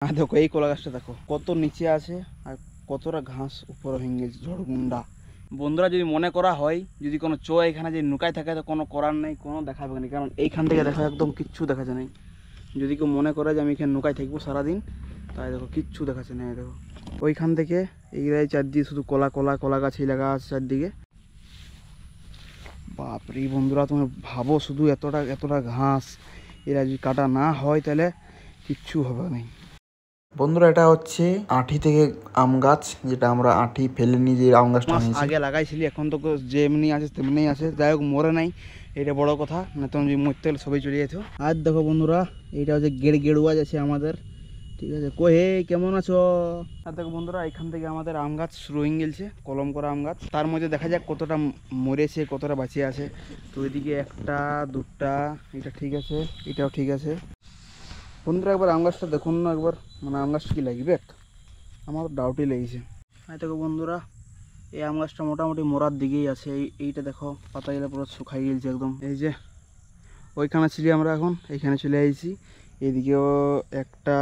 আর দেখো এই কলা গাছটা দেখো কত নিচে আছে আর কতটা ঘাস উপরে ভেঙে গেছে ঝড়গুন্ডা। বন্ধুরা যদি মনে করা হয় যদি কোনো এখানে যদি নুকায় থাকে তো কোনো করার নেই, কোনো দেখা যাবে না, কারণ এইখান থেকে দেখা একদম কিচ্ছু দেখা যায় নাই। যদি কেউ মনে করে যে আমি এখানে নুকায় থাকবো সারাদিন, তাই দেখো কিচ্ছু দেখাচ্ছে না। দেখো ওইখান থেকে এইগুলাই চারদিকে শুধু কলা কলা কলা গাছই লাগা আছে চারদিকে। বাপরে বন্ধুরা তুমি ভাবো শুধু এতটা এতটা ঘাস, এরা যদি কাটা না হয় তাহলে কিচ্ছু হবে না। বন্ধুরা এটা হচ্ছে আঁঠি থেকে আম গাছ, যেটা আমরা আঁঠি ফেলে নিয়ে যে আম গাছটা আগে লাগাইছিলি, এখন তো যেমনি আছে তেমনি আছে, যাই হোক মরে নাই, এটা বড় কথা, না তখন যদি মরতে হলে সবাই চলে যেত। আর দেখো বন্ধুরা এইটা হচ্ছে গেড়ুয়া আছে আমাদের, ঠিক আছে। হে কেমন আছো? আর দেখো বন্ধুরা এখান থেকে আমাদের আম গাছ শুরু হয়ে গেছে, কলম করা আম গাছ, তার মধ্যে দেখা যাক কতটা মরেছে কতটা বাঁচিয়ে আছে। তো এদিকে একটা দুটা, এটা ঠিক আছে, এটাও ঠিক আছে। বন্ধুরা একবার আম গাছটা দেখুন না একবার, মানে আম গাছটা কি লাগবে, আমার ডাউটই লেগেছে। হ্যাঁ দেখো বন্ধুরা এই আম গাছটা মোটামুটি মরার দিকেই আছে। এইটা দেখো পাতাগুলো পুরো শুকাই গেছে একদম। এই যে ওইখানে ছিলি আমরা, এখন এইখানে চলে আসছি। এদিকেও একটা